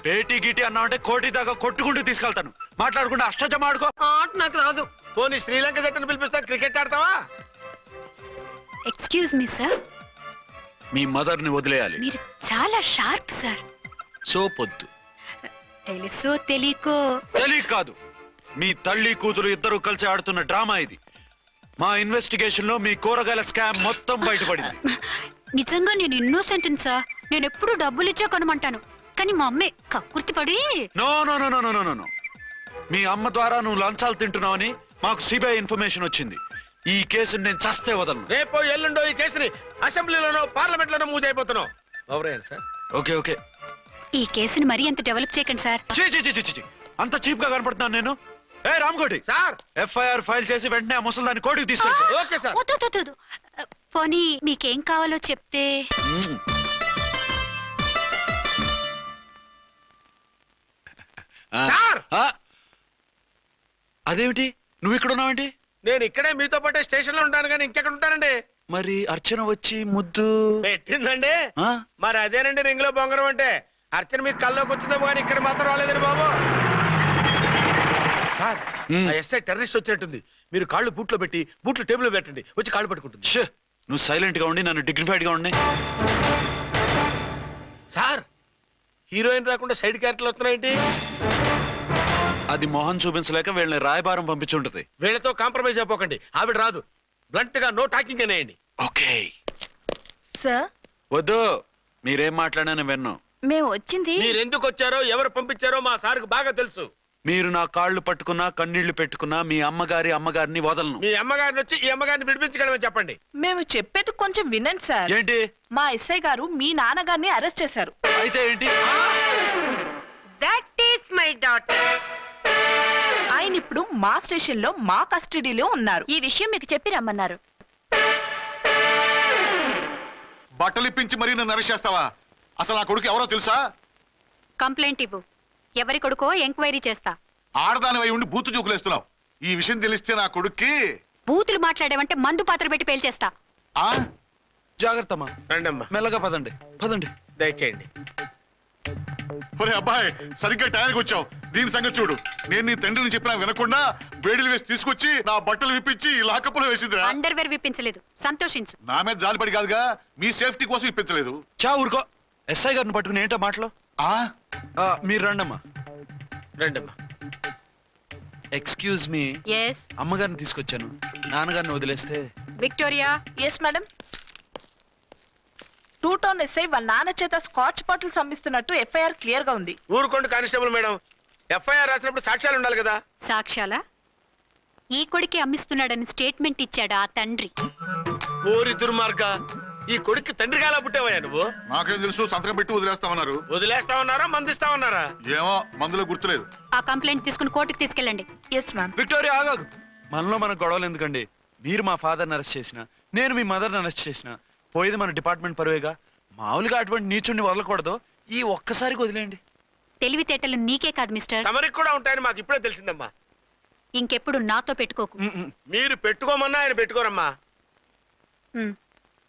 Speaker 2: పేటీ గిటి అన్నావంటే కోటి దాకా కొట్టుకుంటూ తీసుకెళ్తాను. మాట్లాడకుండా అష్టజమ ఆడుకో.
Speaker 7: ఆట నాకు రాదు.
Speaker 3: పోనీ శ్రీలంక జట్టును పిలిపిస్తా, క్రికెట్ ఆడతావా?
Speaker 4: ఎక్స్క్యూజ్ మీ సార్,
Speaker 2: మీ మదర్ ని వదిలేయాలి.
Speaker 4: మీరు చాలా షార్ప్ సార్.
Speaker 2: సోపొద్దు.
Speaker 4: తెలుసో తెలియకో.
Speaker 2: తెలియక కాదు, మీ తల్లి కూతురు ఇద్దరు కలిసి ఆడుతున్న డ్రామా ఇది. మా ఇన్వెస్టిగేషన్ లో మీ కూరగాయల స్కామ్ మొత్తం బయటపడింది.
Speaker 4: నిజంగా నేను ఇన్నోసెంట్ సార్. నేను ఎప్పుడు డబ్బులు ఇచ్చా కొనమంటాను, కానీ మా అమ్మే కక్కుర్తి పడి.
Speaker 2: No no no no no no no. మీ అమ్మ ద్వారా నువ్వు లంచాలు తింటున్నావని మాకు సిబిఐ ఇన్ఫర్మేషన్ వచ్చింది. ఈ కేసుని నేను చస్తే వదలను.
Speaker 3: రేపో ఎల్లుండో ఈ కేసుని అసెంబ్లీలోనో పార్లమెంట్ లోనో మూజ్ అయిపోతున్నావు. ఎవరైనా సార్?
Speaker 2: Okay okay.
Speaker 4: ఈ కేసుని మరీ అంత డెవలప్ చేయకండి సార్.
Speaker 2: అంత చీప్ గా కనపడుతున్నాను నేను? ఏ రామ్కోటి
Speaker 3: సార్,
Speaker 2: ఎఫ్ఐఆర్ ఫైల్ చేసి వెంటనే ఆ ముసలిదాన్ని కోర్టుకి తీసుకెళ్తా.
Speaker 3: Okay sir.
Speaker 4: వద్దు. పోనీ మీకేం కావాలో చెప్తే.
Speaker 3: సార్!
Speaker 2: అదేమిటి నువ్వు ఇక్కడ ఉన్నావేంటి?
Speaker 3: నేను ఇక్కడే మీతో పాటే స్టేషన్ లో ఉంటాను, కానీ ఇంకెక్కడ ఉంటానండి?
Speaker 2: మరి అర్చన వచ్చి ముద్దు
Speaker 3: పెట్టిందండి. మరి అదేనండి రింగ్ లో బొంగరం అంటే. అర్చన మీకు కల్లోకి వచ్చిందేమో కానీ ఇక్కడ మాత్రం రాలేదండి బాబు. సార్, ఆ ఎస్ఐ టెర్రరిస్ట్ వచ్చినట్టుంది. మీరు కాళ్ళు బూట్లో పెట్టి బూట్లు టేబుల్ పెట్టండి, వచ్చి కాళ్ళు పట్టుకుంటుంది.
Speaker 2: నువ్వు సైలెంట్ గా ఉండి నన్ను డిగ్నిఫైడ్ గా ఉండి.
Speaker 3: సార్ హీరోయిన్ రాకుండా సైడ్ క్యారెక్టర్లు వస్తున్నాయేంటి?
Speaker 2: అది మొహం చూపించలేక వీళ్ళని రాయబారం పంపించుంటది.
Speaker 3: వీళ్ళతో కాంప్రమైజ్ అయిపోకండి. ఆవిడ రాదు. బ్లంట్ గా నో టాకింగ్ అనేయండి.
Speaker 2: ఓకే
Speaker 5: సార్
Speaker 2: వద్దు, మీరేం మాట్లాడానని విన్నాం.
Speaker 5: మేము వచ్చింది
Speaker 3: మీరు ఎందుకు వచ్చారో ఎవరు పంపించారో మా సార్కు బాగా తెలుసు.
Speaker 2: మీరు నా కాళ్ళు పట్టుకున్నా కన్నీళ్లు పెట్టుకున్నా మీ అమ్మగారిని వదలను.
Speaker 3: మీ అమ్మగారిని వచ్చి ఈ అమ్మగారిని విడిపించగలమని చెప్పండి.
Speaker 5: మేము చెప్పేది కొంచెం వినండి సార్.
Speaker 2: ఏంటి?
Speaker 5: మా ఎస్ఐ గారు మీ నాన్నగారిని అరెస్ట్ చేశారు.
Speaker 2: అయితే ఏంటి?
Speaker 7: That is my daughter.
Speaker 5: ఆయన ఇప్పుడు మా స్టేషన్ లో మా కస్టడీలో ఉన్నారు. ఈ విషయం మీకు చెప్పి రమ్మన్నారు.
Speaker 1: బట్టలు ఇప్పించి మరీ నన్ను అరెస్ట్ చేస్తావా? అసలు నా కొడుకు ఎవరో తెలుసా?
Speaker 4: కంప్లైంట్ ఇవ్వు. ఎవరి కొడుకో ఎంక్వైరీ చేస్తా.
Speaker 1: ఆడదానివై ఉండి బూతు జోకులేస్తున్నావు. ఈ విషయం తెలిస్తే నా కొడుక్కి
Speaker 4: బూతులు మాట్లాడేవంటే మందు పాత్ర పెట్టి పేల్చేస్తా.
Speaker 1: ఆ
Speaker 2: జాగ్రత్తమ్మా,
Speaker 3: రండమ్మా,
Speaker 2: మెల్లగా పదండి పదండి.
Speaker 3: దయచేయండి.
Speaker 1: ఒరే అబ్బాయి, సరిగ్గా టయానికి వచ్చావు. దీని సంగతి చూడు. నేను నీ తండ్రిని చెప్పినా వినకుండా వేడిలు వేసి తీసుకొచ్చి నా బట్టలు విప్పించి లాకప్పులో వేసిందిరా.
Speaker 4: అండర్వేర్ విప్పించలేదు, సంతోషించు.
Speaker 1: నా మీద జాలిపడి కాదుగా, మీ సేఫ్టీ కోసం ఇప్పించలేదు.
Speaker 2: చా ఊరుకో. ఎస్ఐ గారిని పట్టుకుని ఏంటో మాటలు. మీరు రండమ్మా.
Speaker 3: రండమ్మా.
Speaker 2: Excuse me.
Speaker 4: ఎస్
Speaker 2: అమ్మగారిని తీసుకొచ్చాను. నాన్నగారిని వదిలేస్తే.
Speaker 4: Victoria.
Speaker 5: Yes madam. 2 town SI వాళ్ళ నాన్న చేత స్కాచ్ బాటిల్స్ అమ్మిస్తున్నట్టు ఎఫ్ఐఆర్ క్లియర్ గా ఉంది.
Speaker 3: ఊరుకోండి కానిస్టేబుల్ మేడం. ఎఫ్ఐఆర్ రాసినప్పుడు సాక్ష్యాలు ఉండాలి కదా.
Speaker 4: సాక్ష్యాలా? ఈ కొడుకే అమ్మిస్తున్నాడని స్టేట్మెంట్ ఇచ్చాడా ఆ తండ్రి?
Speaker 3: ఓరి దుర్మార్గ, ఈ కొడుక్కి తండ్రిగా ఎలా పుట్టావయ్యా నువ్వు?
Speaker 1: నాకేం తెలుసు, సంతకం పెట్టి వదిలేస్తామన్నారు.
Speaker 3: వదిలేస్తామన్నారా మందిస్తామన్నారా?
Speaker 1: ఏమో, మందులో గుర్తులేదు.
Speaker 4: ఆ కంప్లైంట్ తీసుకుని కోర్టుకు తీసుకెళ్ళండి.
Speaker 5: Yes ma'am.
Speaker 2: విక్టోరియా ఆగాగు. మనలో మనకు గొడవలు ఎందుకండి? మీరు మా ఫాదర్ని అరెస్ట్ చేసిన, నేను మీ మదర్ని అరెస్ట్ చేసిన, పోయేది మన డిపార్ట్మెంట్ పరువేగా. మామూలుగా అటువంటి నీచుడిని వదలకూడదు. ఈ ఒక్కసారికి వదిలేయండి.
Speaker 4: తెలివితేటలు నీకే కాదు మిస్టర్,
Speaker 3: తమరికి కూడా ఉంటాయని మాకు ఇప్పుడే తెలిసిందమ్మా.
Speaker 4: ఇంకెప్పుడు నాతో పెట్టుకోకు.
Speaker 3: మీరు పెట్టుకోమన్నా ఆయన పెట్టుకోరమ్మా.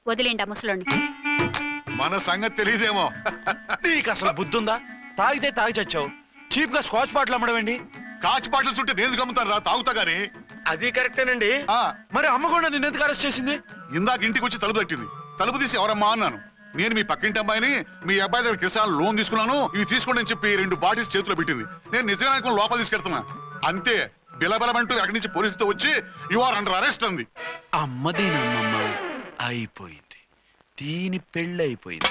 Speaker 4: వదిలేండి ఆ ముసలోని.
Speaker 1: మన సంగతి తెలియదేమో.
Speaker 2: నీకు అసలు బుద్ధి ఉందా? తాగితే తాగి చచ్చావు. చీప్ గా స్కాచ్ బాటిల్ అమ్మడమేంటి?
Speaker 1: కాచి బాటిల్స్ ఉంటే నేను గమ్ముతాను రా, తాగుతా గానీ.
Speaker 3: అది కరెక్టేనండి.
Speaker 2: మరి అమ్మ కూడా నిన్ను ఎందుకు అరెస్ట్ చేసింది?
Speaker 1: ఇందాక ఇంటికి వచ్చి తలుపు తట్టింది. తలుపు తీసి ఎవరమ్మా అన్నాను. నేను మీ పక్కింటి అబ్బాయిని, మీ అబ్బాయి దగ్గర కిసాన్ లోన్ తీసుకున్నాను, ఇవి తీసుకోండి అని చెప్పి 2 బాటిల్స్ చేతిలో పెట్టింది. నేను నిజంగా లోపల తీసుకెళ్తున్నా. అంతే, బిలబిలమంటూ అక్కడి నుంచి పోలీసుతో వచ్చి యు ఆర్ అండర్ అరెస్ట్ అంది.
Speaker 2: అమ్మదీనమ్మమ్మ అయిపోయింది. దీని పెళ్ళి అయిపోయింది.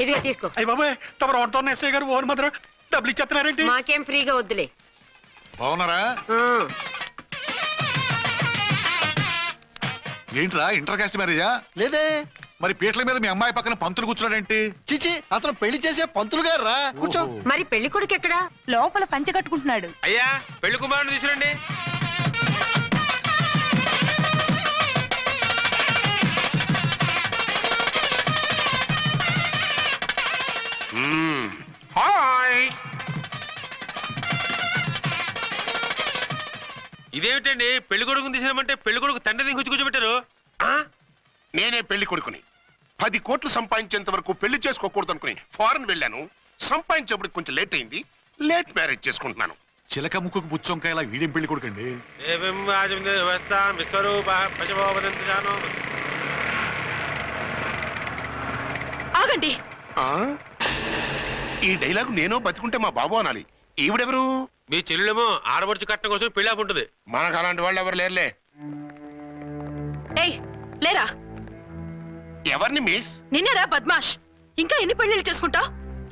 Speaker 7: ఇదిగా తీసుకో.
Speaker 8: అయ్యి బాబాయ్, తమరు ఆటోన్ ఎస్ఐ గారు ఓన్ మాత్రం డబ్బులు ఇచ్చేస్తున్నారేంటి?
Speaker 7: మాకేం ఫ్రీగా వద్దులే.
Speaker 1: బాగున్నారా? ఏంట్రా ఇంటర్ కాస్ట్ మ్యారేజా?
Speaker 3: లేదే.
Speaker 1: మరి పీటల మీద మీ అమ్మాయి పక్కన పంతులు కూర్చున్నాడేంటి?
Speaker 3: చిచి, అతను పెళ్లి చేసే పంతులు గారు రా. కూర్చో.
Speaker 7: మరి పెళ్లి కొడుకు ఎక్కడా?
Speaker 5: లోపల పంచె కట్టుకుంటున్నాడు.
Speaker 3: అయ్యా, పెళ్లి కుమారుని తీసుకురండి. హాయ్. ఇదేమిటండి, పెళ్లి కొడుకుని తీసినామంటే పెళ్లి కొడుకు తండ్రిని కూర్చోబెట్టారు.
Speaker 9: నేనే పెళ్లి కొడుకుని. 10 కోట్లు సంపాదించేంత వరకు పెళ్లి చేసుకోకూడదు అనుకుని ఫారెన్ వెళ్ళాను. సంపాదించేప్పుడు కొంచెం లేట్ అయింది. లేట్ మ్యారేజ్ చేసుకుంటున్నాను.
Speaker 1: చిలక ముక్కుకు పుచ్చొంకాయలా వీడేం పెళ్లి కొడుకండి?
Speaker 5: ఆగండి.
Speaker 9: ఈ డైలాగ్ నేను బతుకుంటే మా బాబు అనాలి. ఈవిడెవరు?
Speaker 3: మీ చెల్లెమో ఆడబడుచు కట్టడం కోసం పెళ్లి ఆపుంటుంది.
Speaker 9: మనకు అలాంటి వాళ్ళు ఎవరు లేరులే.
Speaker 5: ఏయ్ లేరా.
Speaker 9: ఎవరిని మిస్?
Speaker 5: నిన్నరా బద్మాష్. ఇంకా ఎన్ని పెళ్లిళ్ళు చేసుకుంటావు?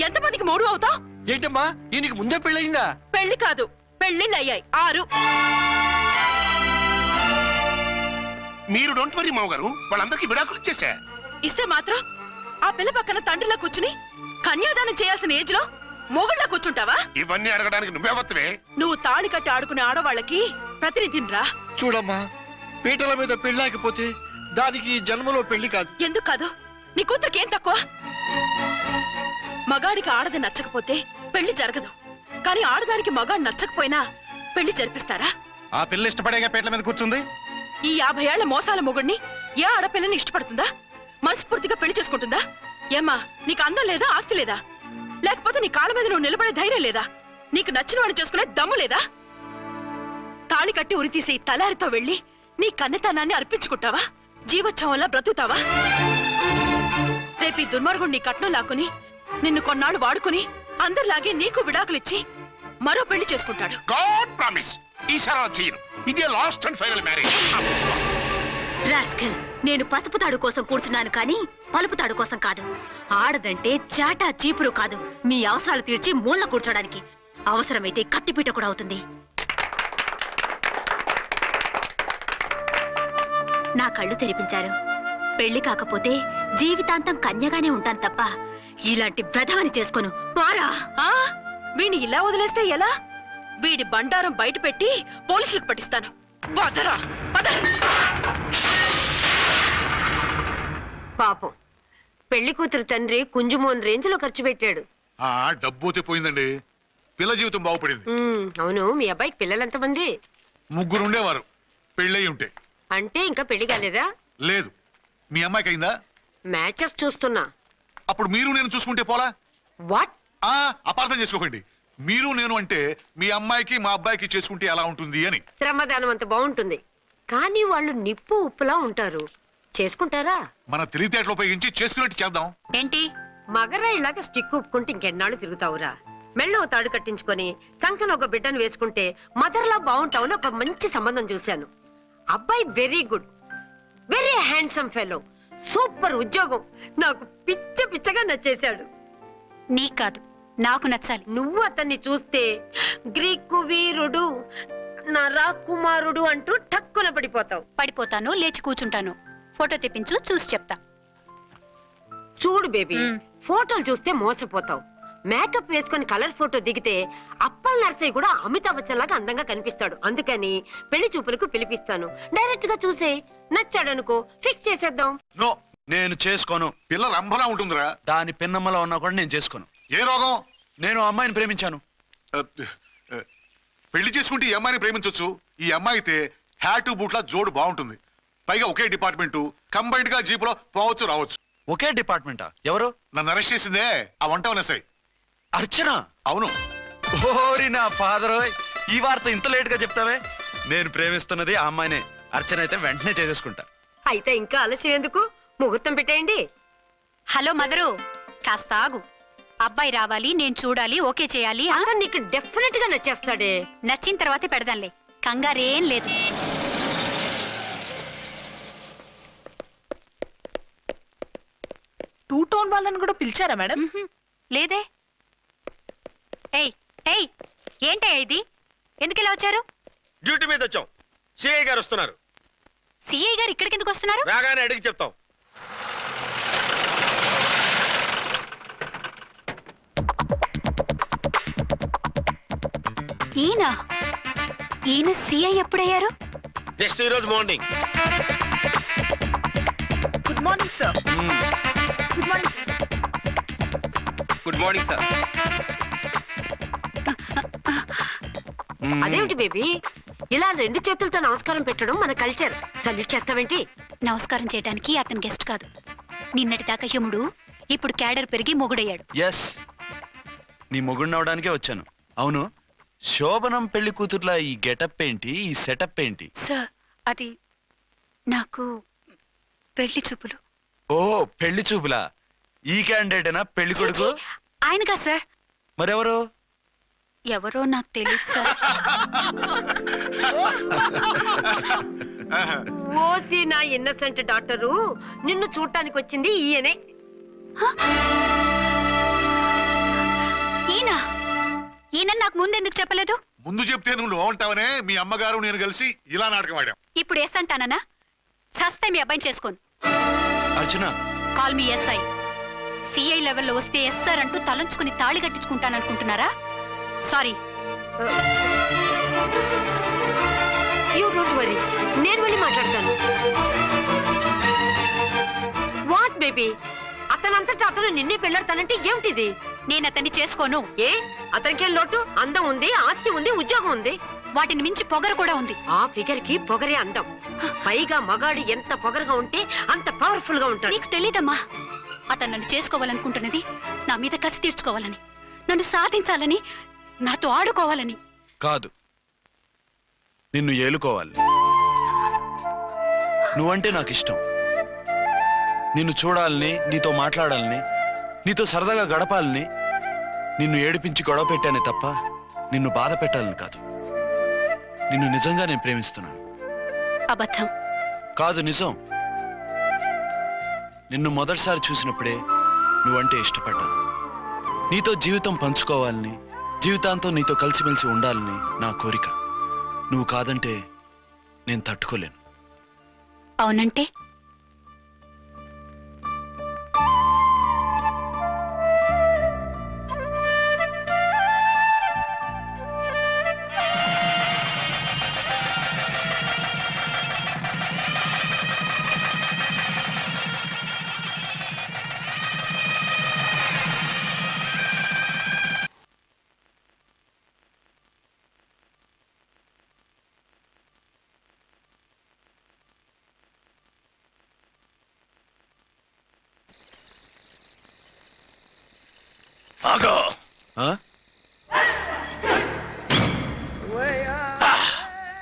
Speaker 5: ఎంతమందికి మూడు అవుతావు?
Speaker 3: ఏంటమ్మా, ఈయనకి ముందే పెళ్ళయిందా?
Speaker 5: పెళ్లి కాదు, పెళ్లిళ్ళు అయ్యాయి 6.
Speaker 9: మీరు డోంట్ వరీ మామగారు, వాళ్ళందరికీ విడాకులు ఇచ్చేసా.
Speaker 5: ఇస్తే మాత్రం ఆ పిల్ల పక్కన తండ్రిలా కూర్చుని కన్యాదానం చేయాల్సిన ఏజ్ లో మొగుళ్ళ కూర్చుంటావా?
Speaker 9: ఇవన్నీ అడగడానికి నువ్వే వత్తవే.
Speaker 5: నువ్వు తాళి కట్టి ఆడుకునే ఆడవాళ్ళకి ప్రతినిధినిరా.
Speaker 3: చూడమ్మా, పీటల మీద పెళ్ళాకపోతే దానికి జన్మలో పెళ్లి కాదు.
Speaker 5: ఎందుకు కాదు? నీ కూతురికేం తక్కువ? మగాడికి ఆడది నచ్చకపోతే పెళ్లి జరగదు. కానీ ఆడదానికి మగాడు నచ్చకపోయినా పెళ్లి జరిపిస్తారా?
Speaker 2: ఆ పిల్ల ఇష్టపడేగా పీటల మీద కూర్చుంది.
Speaker 5: ఈ 50 ఏళ్ల మోసాల మొగుడిని ఏ ఆడపిల్లని ఇష్టపడుతుందా? మనస్ఫూర్తిగా పెళ్లి చేసుకుంటుందా? ఏమ్మా, నీకు అందం లేదా, ఆస్తి లేదా? లేకపోతే నీ కాళ్ళ మీద నువ్వు నిలబడే ధైర్యం లేదా? నీకు నచ్చిన వాడు చేసుకునే దమ్ము లేదా? తాళి కట్టి ఉరితీసే తలారితో వెళ్ళి నీ కన్నెతనాన్ని అర్పించుకుంటావా? జీవోత్సవంలా బ్రతుకుతావా? రేపు ఈ దుర్మార్గుడు నీ కట్నం లాక్కుని నిన్ను కొన్నాళ్ళు వాడుకుని అందరిలాగే నీకు విడాకులిచ్చి మరో పెళ్లి చేసుకుంటాడు.
Speaker 9: గాడ్ ప్రామిస్ ఈసారి చేయను. ఇదే last and final marriage.
Speaker 4: Rascal, నేను పసుపు తాడు కోసం కూర్చున్నాను కానీ పలుపు తాడు కోసం కాదు. ఆడదంటే చాటా చీపురు కాదు, మీ అవసరాలు తీర్చి మూల కూర్చోడానికి. అవసరమైతే కత్తిపీట కూడా అవుతుంది. నా కళ్ళు తెరిపించారు. పెళ్లి కాకపోతే జీవితాంతం కన్యగానే ఉంటాను తప్ప ఇలాంటి బ్రధవని చేసుకోను. వారా
Speaker 5: వీణ్ణి ఇలా వదిలేస్తే ఎలా? వీడి బండారం బయట పెట్టి పోలీసులకు పట్టిస్తాను. వదరా, వద.
Speaker 7: పాపం పెళ్లి కూతురు తండ్రి కుంజుమోన్ రేంజ్ లో ఖర్చు పెట్టాడు.
Speaker 1: డబ్బు పోయిందండి. పిల్ల జీవితం బాగుపడింది.
Speaker 7: అవును, మీ అబ్బాయికి పిల్లలెంతమంది?
Speaker 1: 3 ఉండేవారు. పెళ్ళయి ఉంటే.
Speaker 7: అంటే ఇంకా పెళ్లి కాలేదా?
Speaker 1: లేదు. మీ అమ్మాయికి అయిందా?
Speaker 7: మ్యాచెస్ చూస్తున్నా.
Speaker 1: అప్పుడు మీరు నేను చూసుకుంటే పోలా?
Speaker 7: వాట్?
Speaker 1: అపార్థం చేసుకోకండి. మీరు నేను అంటే మీ అమ్మాయికి మా అబ్బాయికి చేసుకుంటే ఎలా ఉంటుంది అని.
Speaker 7: శ్రమదానం అంత బాగుంటుంది, కానీ వాళ్ళు నిప్పు ఉప్పులా ఉంటారు. చేసుకుంటారా?
Speaker 1: మన తెలివితేటలు ఉపయోగించి చేసుకున్నట్టు చేద్దాం.
Speaker 7: ఏంటి మగరాయిలాగా స్టిక్ ఉప్పుకుంటే ఇంకెన్నాళ్ళు తిరుగుతావురా? మెళ్ళో తాడు కట్టించుకొని కంకన ఒక బిడ్డను వేసుకుంటే మదర్లా బాగుంటావుని ఒక మంచి సంబంధం చూశాను. అబ్బాయి very good, very handsome fellow, super ఉద్యోగం. నాకు పిచ్చగా నచ్చేశాడు.
Speaker 4: నీకు కాదు, నాకు నచ్చాలి.
Speaker 7: నువ్వు అతన్ని చూస్తే గ్రీకు వీరుడు, నా రాకుమారుడు అంటూ టక్కున పడిపోతావు.
Speaker 4: పడిపోతాను, లేచి కూర్చుంటాను. ఫోటో తెప్పించు, చూసి చెప్తా.
Speaker 7: చూడు బేబీ, ఫోటోలు చూస్తే మోసపోతావు. మేకప్ వేసుకుని కలర్ ఫోటో దిగితే అప్పల్ నర్సయ్య కూడా అమితాబ్ బచ్చన్ లాగా అందంగా కనిపిస్తాడు. అందుకని పెళ్లి చూపులకు పిలిపిస్తాను. డైరెక్ట్ గా చూసే నచ్చాడనుకో, ఫిక్స్ చేసేద్దాం.
Speaker 2: నో, నేను చేసుకోను.
Speaker 1: పిల్ల రంభలా ఉంటుందిరా.
Speaker 2: దాని పిన్నమ్మలో ఉన్నా కూడా నేను చేసుకోను.
Speaker 1: ఏ రోగం?
Speaker 2: నేను అమ్మాయిని ప్రేమించాను.
Speaker 1: పెళ్లి చేసుకుంటే ఈ అమ్మాయిని ప్రేమించవచ్చు. ఈ అమ్మాయి అయితే హ్యాటు బూట్ల జోడు బాగుంటుంది. పైగా ఒకే డిపార్ట్మెంట్, కంబైన్డ్ గా జీపులో పోవచ్చు రావచ్చు.
Speaker 2: ఒకే డిపార్ట్మెంటా? ఎవరు?
Speaker 1: నన్ను అరెస్ట్ చేసిందే ఆ వంట వనసాయి.
Speaker 2: అర్చన?
Speaker 1: అవును.
Speaker 2: ఓరి నా ఫాదర్, ఈ వార్త ఇంత లేట్ గా చెప్తావే. నేను ప్రేమిస్తున్నది ఆ అమ్మాయినే. అర్చన అయితే వెంటనే చేసేసుకుంటా.
Speaker 7: అయితే ఇంకా ఆలస్యం ఎందుకు? ముహూర్తం పెట్టేయండి.
Speaker 4: హలో మదరు, కాస్త ఆగు. అబ్బాయి రావాలి, నేను చూడాలి, ఓకే చేయాలి.
Speaker 7: అతను నీకు డెఫినెట్ గా నచ్చేస్తాడే.
Speaker 4: నచ్చిన తర్వాతే పెడదాంలే, కంగారేం లేదు.
Speaker 5: టూ టోన్ వాళ్ళని కూడా పిలిచారా మేడం?
Speaker 4: లేదే. ఏయ్ ఏయ్, ఏంటయ్యా ఇది? ఎందుకు ఇలా వచ్చారు?
Speaker 3: డ్యూటీ మీద వచ్చాం. సిఐ గారు వస్తున్నారు.
Speaker 4: సిఐ గారు ఇక్కడికి ఎందుకు వస్తున్నారు?
Speaker 3: రాగానే అడిగి చెప్తాం.
Speaker 4: ఈయన సిఐ ఎప్పుడయ్యారు?
Speaker 3: నెక్స్ట్ ఈ రోజు morning.
Speaker 5: Good morning sir. Good morning sir.
Speaker 6: Good morning sir.
Speaker 7: అదేమిటి బేబీ, ఇలా 2 చేతులతో నమస్కారం పెట్టడం మన కల్చర్. సల్యూట్ చేస్తావేంటి?
Speaker 4: నమస్కారం చేయడానికి అతను గెస్ట్ కాదు. నిన్నటి దాకా యముడు, ఇప్పుడు క్యాడర్ పెరిగి మొగుడయ్యాడు.
Speaker 2: ఎస్, నీ మొగుడినవడానికే వచ్చాను. అవును, శోభనం పెళ్లి కూతుర్లా ఈ గెటప్ ఏంటి, ఈ సెటప్ ఏంటి?
Speaker 4: సార్, అది నాకు పెళ్లి చూపులు.
Speaker 2: ఓ, పెళ్లి చూపులా? ఈ క్యాండిడేటేనా పెళ్లి కొడుకు?
Speaker 4: ఆయనగా సార్.
Speaker 2: మరెవరు?
Speaker 4: ఎవరో నాకు తెలియదు సార్.
Speaker 7: ఓసి నా ఇన్నసెంట్ డాక్టరు, నిన్ను చూడటానికి వచ్చింది ఈయనే.
Speaker 4: ఈయన నాకు ముందెందుకు చెప్పలేదు?
Speaker 1: ముందు చెప్తే నువ్వు ఉంటావనే మీ అమ్మగారు నేను కలిసి ఇలా నాటకం ఆడాం.
Speaker 4: ఇప్పుడు ఎస్ అంటానా? చస్తే మీ అబ్బాయిని చేసుకోను.
Speaker 2: అర్చన,
Speaker 4: కాల్ మీ ఎస్ఐ. సిఐ లెవెల్లో వస్తే ఎస్ఆర్ అంటూ తలంచుకుని తాళి కట్టించుకుంటాననుకుంటున్నారా? సారీ.
Speaker 7: యూ డోంట్ వరీ, నేను వెళ్ళి మాట్లాడతాను. వాట్ బేబీ, అతనంతటా అతను నిన్నే పెళ్ళాడతానంటే ఏమిటిది?
Speaker 4: నేను అతన్ని చేసుకోను.
Speaker 7: ఏ, అతనికేం లోటు? అందం ఉంది, ఆస్తి ఉంది, ఉద్యోగం ఉంది.
Speaker 4: వాటిని మించి పొగరు కూడా ఉంది.
Speaker 7: ఆ ఫిగర్ కి పొగరే అందం. పైగా మగాడు ఎంత పొగరుగా ఉంటే అంత పవర్ఫుల్ గా ఉంటాడు.
Speaker 4: నీకు తెలీదమ్మా, అతను నన్ను చేసుకోవాలనుకుంటున్నది నా మీద కసి తీర్చుకోవాలని, నన్ను సాధించాలని,
Speaker 5: నాతో ఆడుకోవాలని.
Speaker 10: కాదు, నిన్ను ఏలుకోవాలి. నువ్వంటే నాకు ఇష్టం. నిన్ను చూడాలని, నీతో మాట్లాడాలని, నీతో సరదాగా గడపాలని, నిన్ను ఏడిపించి గొడవ పెట్టానే తప్ప నిన్ను బాధ పెట్టాలని కాదు. నిన్ను నిజంగా నేను ప్రేమిస్తున్నాను.
Speaker 5: అబద్ధం.
Speaker 10: కాదు, నిజం. నిన్ను మొదటిసారి చూసినప్పుడే నువ్వంటే ఇష్టపడ్డాను. నీతో జీవితం పంచుకోవాలని, జీవితాంతం నీతో కలిసిమెలిసి ఉండాలని నా కోరిక. నువ్వు కాదంటే నేను తట్టుకోలేను.
Speaker 5: అవునంటే?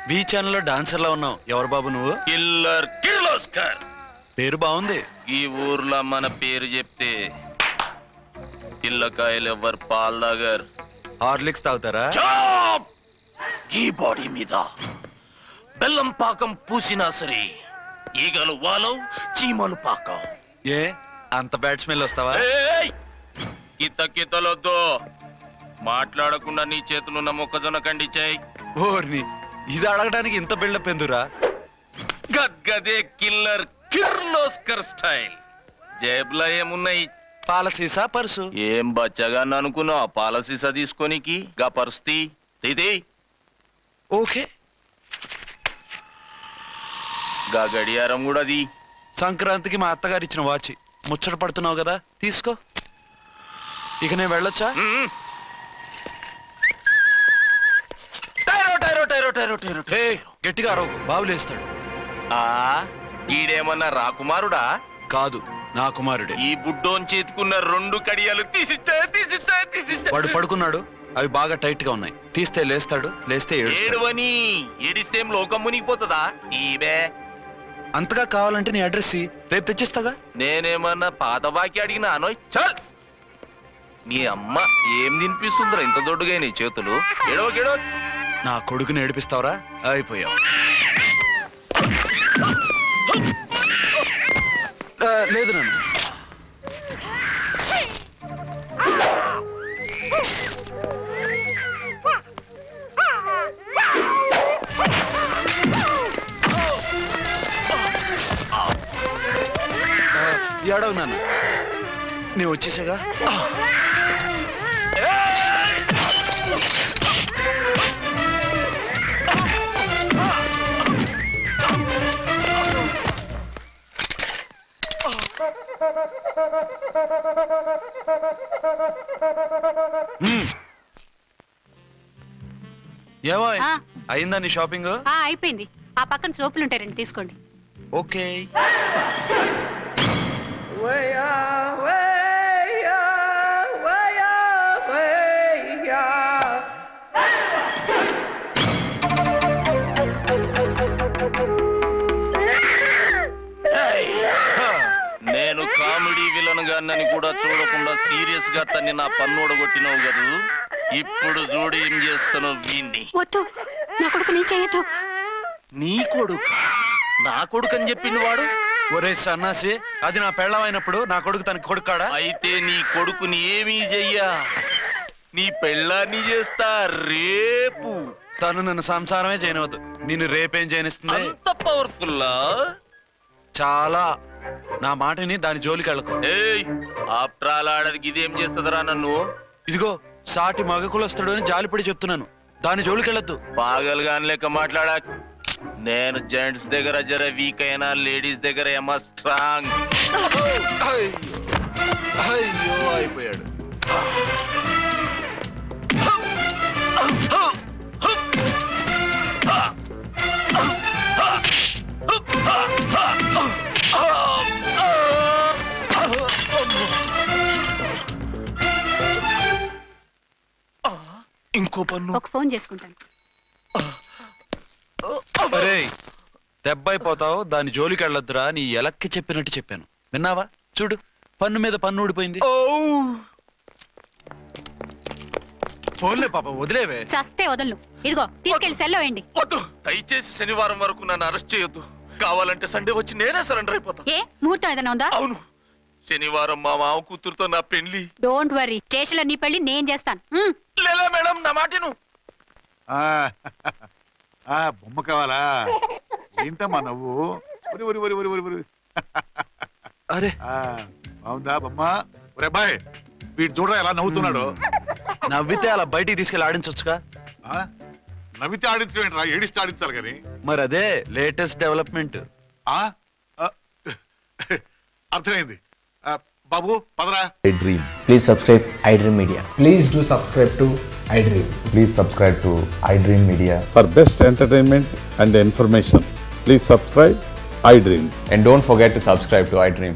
Speaker 10: బీ ఛానల్లో డాన్సర్లా ఉన్నావు. ఎవరు బాబు నువ్వు?
Speaker 3: కిల్లర్ కిర్లోస్కర్.
Speaker 10: పేరు బాగుంది.
Speaker 3: ఈ ఊర్లో మన పేరు చెప్తే పిల్లకాయలు ఎవరు పాల్ దగ్గర
Speaker 10: హార్లిక్స్ తాగుతారా?
Speaker 3: ఈ బాడీ మీద బెల్లం పాకం పూసినా సరే ఈగలు వాలం, చీమలు పాకం.
Speaker 10: ఏ అంత బ్యాడ్ స్మెల్ వస్తావా?
Speaker 3: కితలొద్దు. మాట్లాడకుండా నీ చేతులున్న మొక్కజొన్న కండిచాయి.
Speaker 10: ఓర్ని, ఇది అడగడానికి ఇంత బిల్డప్ ఎందురా?
Speaker 3: గద్గదే కిల్లర్ కిర్లోస్కర్ స్టైల్. జేబులో ఏమున్నాయి?
Speaker 10: పాల సీసా, పర్సు.
Speaker 3: ఏం బచ్చగా అనుకున్నావు? పాల సీసా తీసుకోనికి గా పర్స్తి ఇది.
Speaker 10: ఓకే.
Speaker 3: గా గడియారం కూడా అది.
Speaker 10: సంక్రాంతికి మా అత్తగారు ఇచ్చిన వాచి. ముచ్చట పడుతున్నావు కదా, తీసుకో. ఇక నేను వెళ్ళొచ్చా? గట్టిగా అరవు, బావులేస్తాడు.
Speaker 3: ఈడేమన్నా రాకుమారుడా?
Speaker 10: కాదు, నా కుమారుడే.
Speaker 3: ఈ బుడ్డోన్ చేతుకున్న 2 కడియాలు తీసిచ్చా.
Speaker 10: వాడు పడుకున్నాడు, అవి బాగా టైట్ గా ఉన్నాయి. తీస్తే లేస్తాడు, లేస్తే
Speaker 3: ఏడువని. ఏడిస్తే లోకం మునిగిపోతుందా? ఈబే
Speaker 10: అంతగా కావాలంటే నీ అడ్రస్ రేపు తెచ్చిస్తాగా.
Speaker 3: నేనేమన్నా పాత బాకి అడిగినా అనోయ్. చల్, నీ అమ్మ ఏం తినిపిస్తుందిరా ఇంత దొడ్డుగా నీ చేతులు? ఎడవకెడవ.
Speaker 10: నా కొడుకుని ఏడిపిస్తావరా? అయిపోయావు. లేదు నన్ను. ఏడవు నాన్న, నీ వచ్చేసాగా. ఏమో అయిందా నీ షాపింగ్?
Speaker 5: అయిపోయింది. ఆ పక్కన సోపులు ఉంటాయి, రండి తీసుకోండి.
Speaker 10: ఓకే.
Speaker 3: నేను కామెడీ విలన్ గాన్నని కూడా చూడకుండా సీరియస్ గా తన్ని నా పన్నోడగొట్టినావు కదూ. ఇప్పుడు చూడు ఏం చేస్తాను వీణ్ణి.
Speaker 5: వద్దు, నా కొడుకు నేను చేయొద్దు.
Speaker 3: నీ కొడుకు? నా కొడుకు అని చెప్పింది వాడు.
Speaker 10: ఒరే సన్నాసి, అది నా పెళ్ళం అయినప్పుడు నా కొడుకు తనకి కొడుకాడా?
Speaker 3: అయితే నీ కొడుకుని ఏమీ చెయ్యా, నీ పెళ్ళాన్ని చేస్తా రేపు.
Speaker 10: తను నన్ను సంసారమే చేయనవద్దు, నిన్ను రేపేం చేయనిస్తుంది?
Speaker 3: అంత పవర్ఫుల్లా?
Speaker 10: చాలా. నా మాటని దాని జోలికి వెళ్ళకు.
Speaker 3: ఆఫ్టర్ ఆల్ ఆడదికి ఇదేం చేస్తుందిరా నన్ను?
Speaker 10: ఇదిగో సాటి మగకులొస్తాడు అని జాలిపడి చెప్తున్నాను, దాని జోలికి వెళ్ళొద్దు.
Speaker 3: పాగలుగాని లెక్క మాట్లాడా. నేను జెంట్స్ దగ్గర జర వీక్ అయినా లేడీస్ దగ్గర ఏమో స్ట్రాంగ్.
Speaker 10: అయ్యో అయిపోయాడు.
Speaker 11: ఒక ఫోన్ చేసుకుంటాను.
Speaker 10: అరే దెబ్బైపోతావు, దాని జోలికి వెళ్ళొద్దురా, నీ ఎలక్కి చెప్పినట్టు చెప్పాను. విన్నావా? చూడు, పన్ను మీద పన్ను ఊడిపోయింది. ఫోన్లే పాప, వదిలేవే.
Speaker 11: చస్తే వదలను. ఇదిగో తీసుకెళ్లి సెల్లో వేయండి.
Speaker 2: వద్దు, దయచేసి శనివారం వరకు నన్ను అరెస్ట్ చేయొద్దు. కావాలంటే సండే వచ్చి నేనే సరెండర్ అయిపోతా.
Speaker 11: ఏ ముహూర్తం ఏదైనా ఉందా?
Speaker 2: అవును, శనివారం మా మామ కూతురుతో నా పెళ్లి.
Speaker 11: డోంట్ వరీ, స్టేషన్ లో నీ పెళ్లి నేను చేస్తాను.
Speaker 2: లేలా మేడం, నా మాటను.
Speaker 1: బొమ్మ కావాలా? ఏంటమ్మా నవ్వు?
Speaker 10: అరే
Speaker 1: బాగుందా బొమ్మ? ఒరే బాయ్, వీడు చూడరా ఎలా నవ్వుతున్నాడు.
Speaker 10: నవ్వితే అలా బయటికి తీసుకెళ్ళి ఆడించొచ్చుగా.
Speaker 1: నవ్వితే ఆడించడం ఏంట్రా, ఏడిస్తే ఆడించాలి కానీ.
Speaker 10: మరి అదే లేటెస్ట్ డెవలప్మెంట్.
Speaker 1: అర్థమైంది. బాబు పదరా.
Speaker 12: iDream. Please subscribe iDream Media.
Speaker 13: Please do subscribe to iDream.
Speaker 12: Please subscribe to iDream Media.
Speaker 14: For best entertainment and information, please subscribe iDream.
Speaker 12: And don't forget to subscribe to iDream.